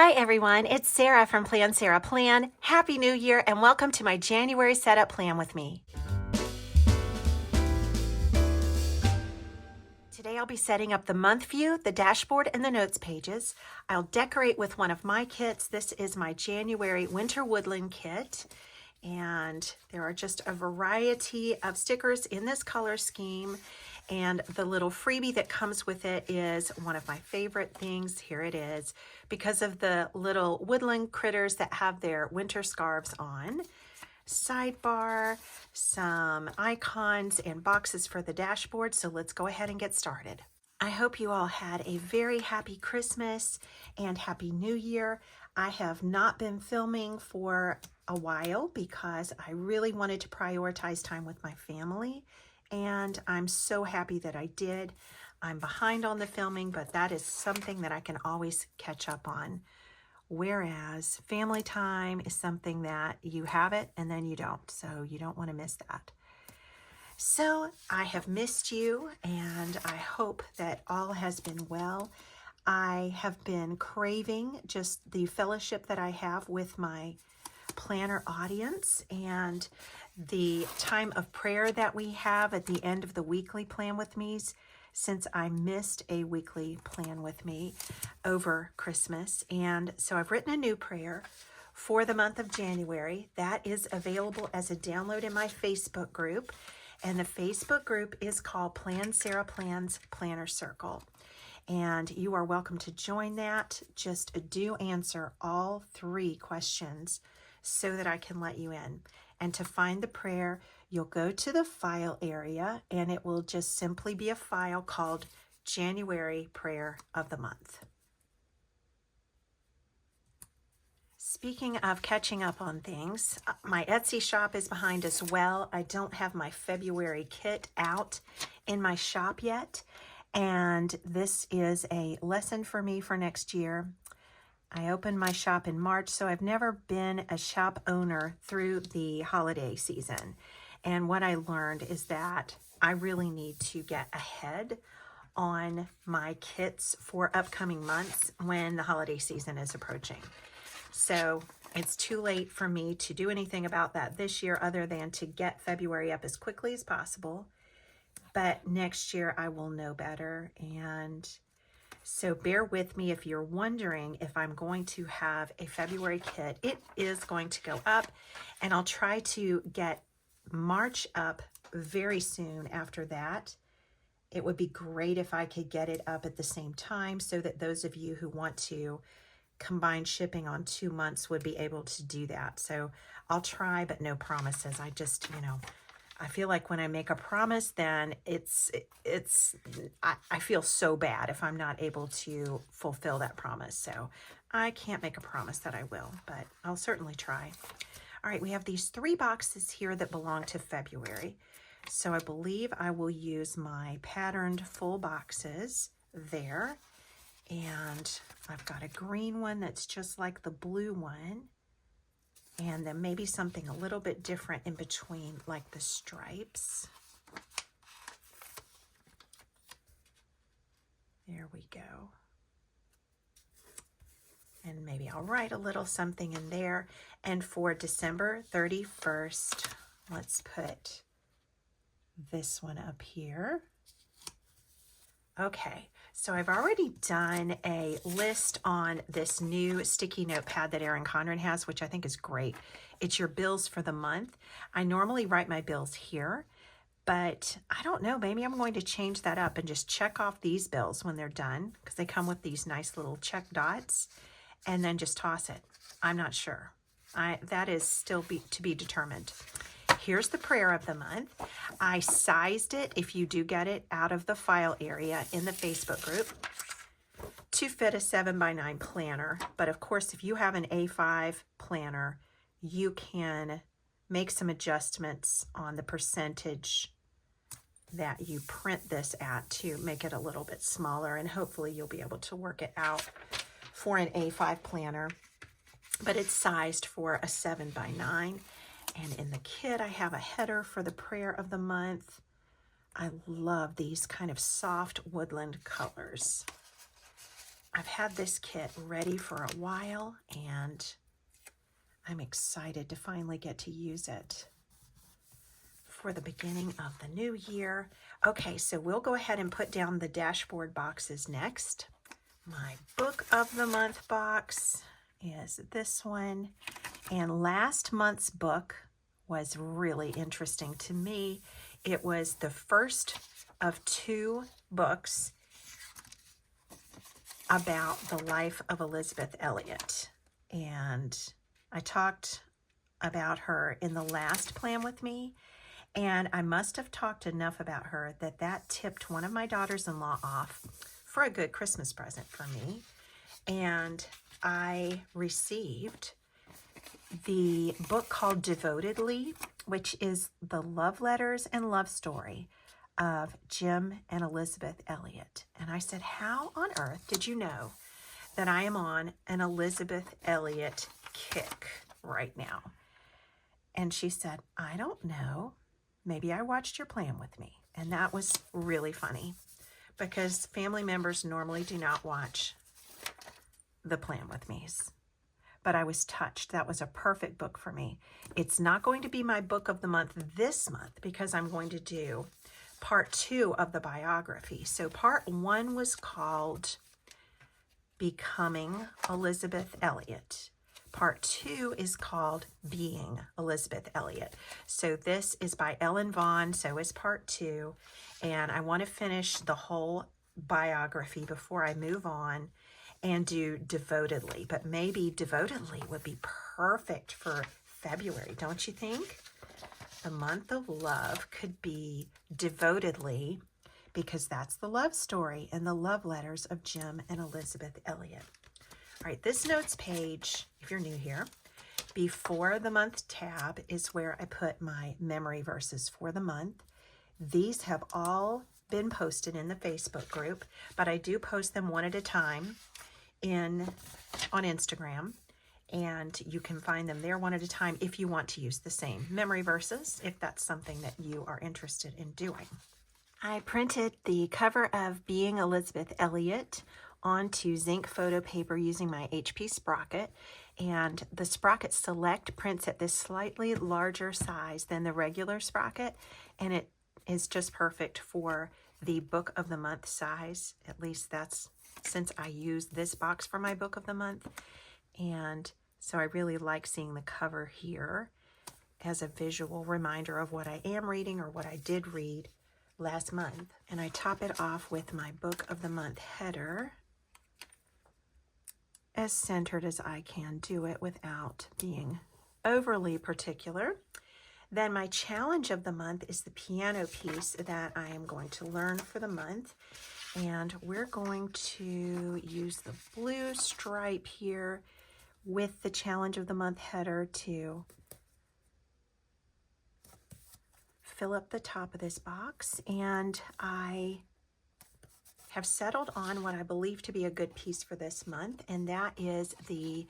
Hi everyone, it's Sarah from Plan Sarah Plan. Happy New Year and welcome to my January setup plan with me. Today I'll be setting up the month view, the dashboard, and the notes pages. I'll decorate with one of my kits. This is my January Winter Woodland kit. And there are just a variety of stickers in this color scheme. And the little freebie that comes with it is one of my favorite things. Here it is, because of the little woodland critters that have their winter scarves on. Sidebar, some icons and boxes for the dashboard. So let's go ahead and get started. I hope you all had a very happy Christmas and happy New Year. I have not been filming for a while because I really wanted to prioritize time with my family, and I'm so happy that I did. I'm behind on the filming, but that is something that I can always catch up on. Whereas family time is something that you have it and then you don't, so you don't want to miss that. So I have missed you, and I hope that all has been well. I have been craving just the fellowship that I have with my planner audience and the time of prayer that we have at the end of the weekly plan with me's, since I missed a weekly plan with me over Christmas. And so I've written a new prayer for the month of January that is available as a download in my Facebook group. And the Facebook group is called Plan Sarah Plan's Planner Circle. And you are welcome to join that. Just do answer all 3 questions so that I can let you in. And to find the prayer, you'll go to the file area and it will just simply be a file called January Prayer of the Month. Speaking of catching up on things, my Etsy shop is behind as well. I don't have my February kit out in my shop yet, and this is a lesson for me for next year. I opened my shop in March, so I've never been a shop owner through the holiday season. And what I learned is that I really need to get ahead on my kits for upcoming months when the holiday season is approaching. So it's too late for me to do anything about that this year other than to get February up as quickly as possible. But next year I will know better. And so bear with me if you're wondering if I'm going to have a February kit. It is going to go up, and I'll try to get March up very soon after that. It would be great if I could get it up at the same time so that those of you who want to combine shipping on 2 months would be able to do that. So I'll try, but no promises. I just, I feel like when I make a promise, then I feel so bad if I'm not able to fulfill that promise. So I can't make a promise that I will, but I'll certainly try. All right, we have these 3 boxes here that belong to February. So I believe I will use my patterned full boxes there. And I've got a green one that's just like the blue one. And then maybe something a little bit different in between, like the stripes. There we go. And maybe I'll write a little something in there. And for December 31st, let's put this one up here. Okay, so I've already done a list on this new sticky notepad that Erin Condren has, which I think is great. It's your bills for the month. I normally write my bills here, but I don't know, maybe I'm going to change that up and just check off these bills when they're done, because they come with these nice little check dots, and then just toss it. I'm not sure. That is still to be determined. Here's the prayer of the month. I sized it, if you do get it, out of the file area in the Facebook group to fit a 7x9 planner. But of course, if you have an A5 planner, you can make some adjustments on the percentage that you print this at to make it a little bit smaller, and hopefully you'll be able to work it out for an A5 planner. But it's sized for a 7x9. And in the kit, I have a header for the prayer of the month. I love these kind of soft woodland colors. I've had this kit ready for a while, and I'm excited to finally get to use it for the beginning of the new year. Okay, so we'll go ahead and put down the dashboard boxes next. My book of the month box is this one, and last month's book was really interesting to me. It was the first of 2 books about the life of Elizabeth Elliot, and I talked about her in the last Plan With Me, and I must have talked enough about her that tipped one of my daughters-in-law off for a good Christmas present for me, and I received the book called Devotedly, which is the love letters and love story of Jim and Elizabeth Elliot. And I said, how on earth did you know that I am on an Elizabeth Elliot kick right now? And she said, I don't know. Maybe I watched your Plan With Me. And that was really funny because family members normally do not watch the Plan With Me's. But I was touched. That was a perfect book for me. It's not going to be my book of the month this month because I'm going to do part 2 of the biography. So part 1 was called Becoming Elizabeth Elliot. Part 2 is called Being Elizabeth Elliot. So this is by Ellen Vaughn, so is part 2. And I want to finish the whole biography before I move on and do Devotedly. But maybe Devotedly would be perfect for February, don't you think? The month of love could be Devotedly because that's the love story and the love letters of Jim and Elizabeth Elliot. All right, this notes page, if you're new here, before the month tab is where I put my memory verses for the month. These have all been posted in the Facebook group, but I do post them one at a time on Instagram, and you can find them there one at a time if you want to use the same memory verses, if that's something that you are interested in doing. I printed the cover of Being Elizabeth Elliot onto zinc photo paper using my HP Sprocket, and the Sprocket Select prints at this slightly larger size than the regular Sprocket, and it is just perfect for the book of the month size. At least that's since I used this box for my book of the month. And so I really like seeing the cover here as a visual reminder of what I am reading or what I did read last month. And I top it off with my book of the month header, as centered as I can do it without being overly particular. Then my challenge of the month is the piano piece that I am going to learn for the month. And we're going to use the blue stripe here with the challenge of the month header to fill up the top of this box. And I have settled on what I believe to be a good piece for this month, and that is the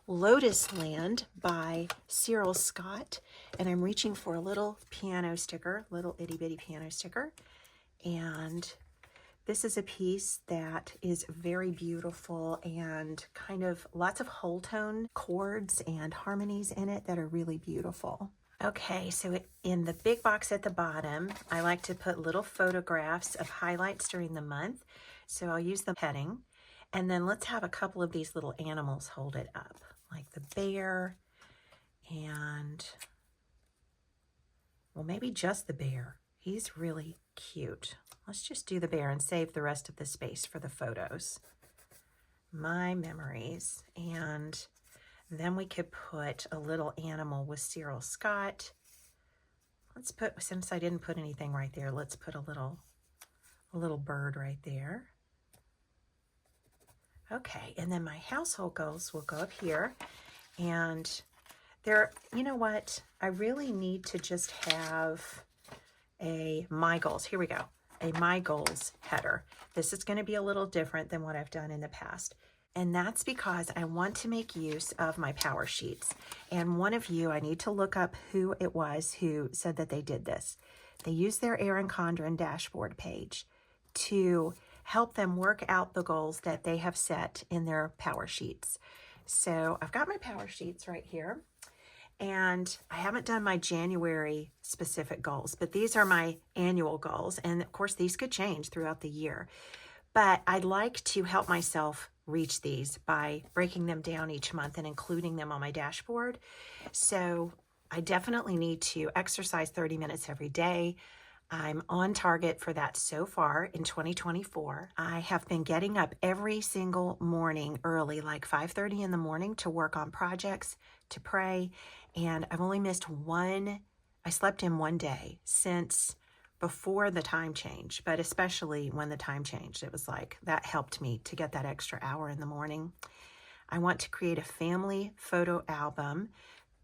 Lotus Land by Cyril Scott. And I'm reaching for a little piano sticker, little itty bitty piano sticker. And this is a piece that is very beautiful and kind of lots of whole tone chords and harmonies in it that are really beautiful. Okay, so in the big box at the bottom, I like to put little photographs of highlights during the month. So I'll use the heading. And then let's have a couple of these little animals hold it up, like the bear and, well, maybe just the bear. He's really cute. Let's just do the bear and save the rest of the space for the photos. My memories. And then we could put a little animal with Cyril Scott. Let's put, since I didn't put anything right there, let's put a little bird right there. Okay, and then my household goals will go up here. And there, you know what? I really need to just have a My Goals. Here we go. A My Goals header. This is going to be a little different than what I've done in the past. And that's because I want to make use of my PowerSheets. And one of you, I need to look up who it was who said that they did this. They used their Erin Condren dashboard page to help them work out the goals that they have set in their PowerSheets. So I've got my PowerSheets right here, and I haven't done my January specific goals, but these are my annual goals. And of course, these could change throughout the year. But I'd like to help myself reach these by breaking them down each month and including them on my dashboard. So I definitely need to exercise 30 minutes every day. I'm on target for that so far in 2024. I have been getting up every single morning early, like 5:30 in the morning, to work on projects, to pray. And I've only missed I slept in one day since before the time change, but especially when the time changed. It was like that helped me to get that extra hour in the morning. I want to create a family photo album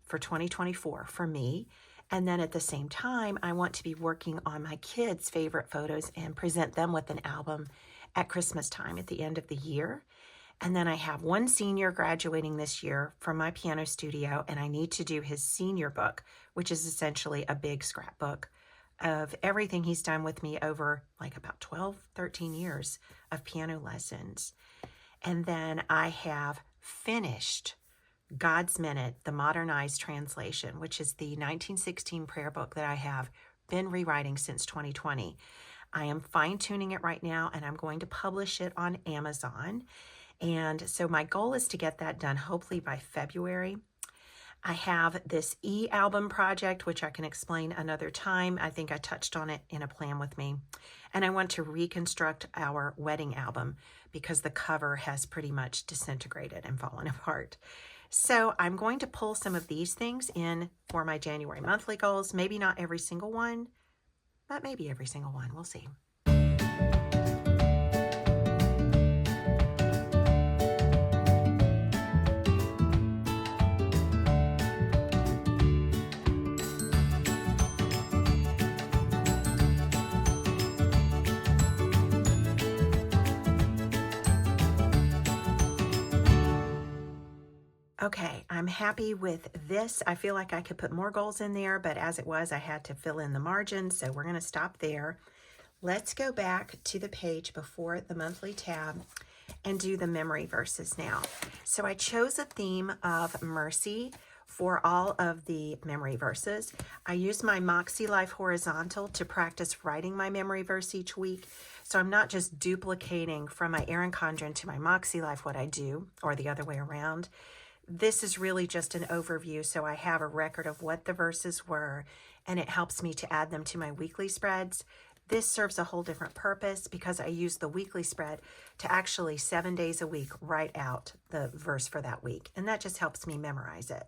for 2024 for me. And then at the same time, I want to be working on my kids' favorite photos and present them with an album at Christmas time at the end of the year. And then I have one senior graduating this year from my piano studio, and I need to do his senior book, which is essentially a big scrapbook of everything he's done with me over like about 12, 13 years of piano lessons. And then I have finished God's Minute, the modernized translation, which is the 1916 prayer book that I have been rewriting since 2020. I am fine-tuning it right now, and I'm going to publish it on Amazon. And so my goal is to get that done hopefully by February. I have this e-album project, which I can explain another time. I think I touched on it in a plan with me. And I want to reconstruct our wedding album because the cover has pretty much disintegrated and fallen apart. So I'm going to pull some of these things in for my January monthly goals. Maybe not every single one, but maybe every single one. We'll see. Okay, I'm happy with this. I feel like I could put more goals in there, but as it was, I had to fill in the margin, so we're going to stop there. Let's go back to the page before the monthly tab and do the memory verses now. So I chose a theme of mercy for all of the memory verses. I use my Moxie Life horizontal to practice writing my memory verse each week. So I'm not just duplicating from my Erin Condren to my Moxie Life what I do, or the other way around. This is really just an overview, so I have a record of what the verses were, and it helps me to add them to my weekly spreads. This serves a whole different purpose because I use the weekly spread to actually 7 days a week write out the verse for that week, and that just helps me memorize it.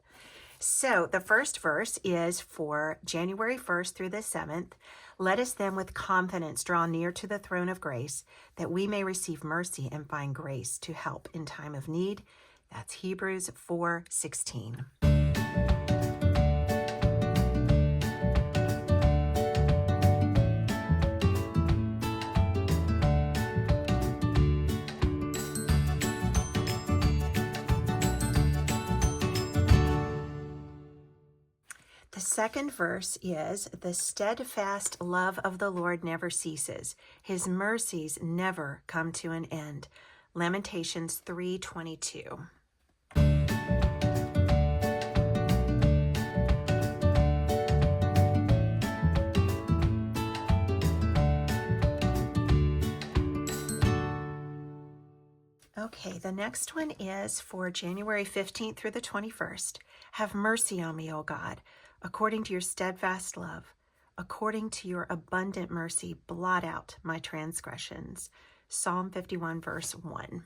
So the first verse is for January 1st through the 7th. Let us then with confidence draw near to the throne of grace, that we may receive mercy and find grace to help in time of need. That's Hebrews 4:16. The second verse is, the steadfast love of the Lord never ceases. His mercies never come to an end. Lamentations 3:22. Okay, the next one is for January 15th through the 21st. Have mercy on me, O God, according to your steadfast love. According to your abundant mercy, blot out my transgressions. Psalm 51, verse 1.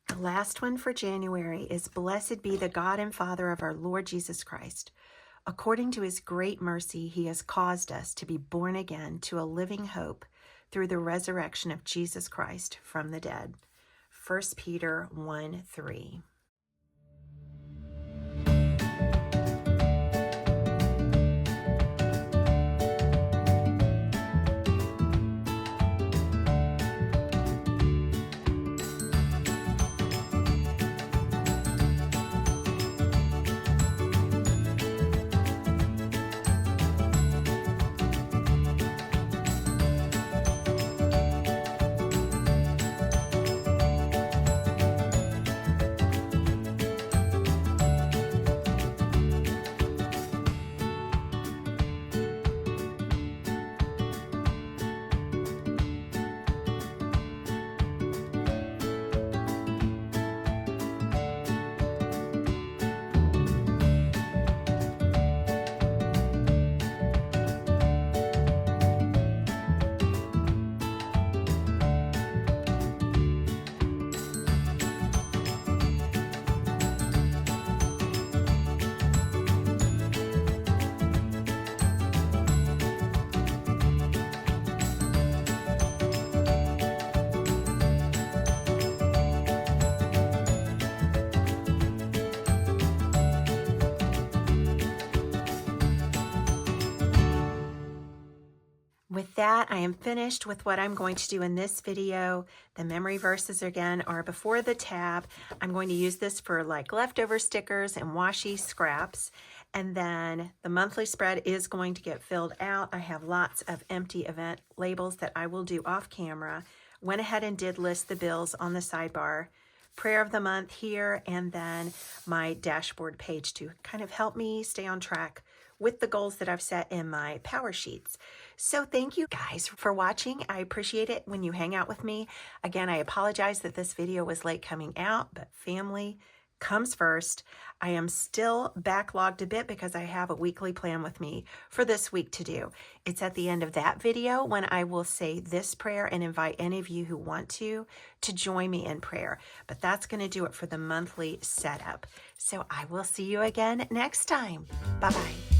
The last one for January is, blessed be the God and Father of our Lord Jesus Christ. According to his great mercy, he has caused us to be born again to a living hope through the resurrection of Jesus Christ from the dead. 1 Peter 1:3. With that, I am finished with what I'm going to do in this video. The memory verses again are before the tab. I'm going to use this for like leftover stickers and washi scraps. And then the monthly spread is going to get filled out. I have lots of empty event labels that I will do off camera. Went ahead and did list the bills on the sidebar. Prayer of the month here, and then my dashboard page to kind of help me stay on track with the goals that I've set in my PowerSheets. So thank you guys for watching. I appreciate it when you hang out with me. Again, I apologize that this video was late coming out, but family comes first. I am still backlogged a bit because I have a weekly plan with me for this week to do. It's at the end of that video when I will say this prayer and invite any of you who want to join me in prayer. But that's going to do it for the monthly setup. So I will see you again next time. Bye-bye.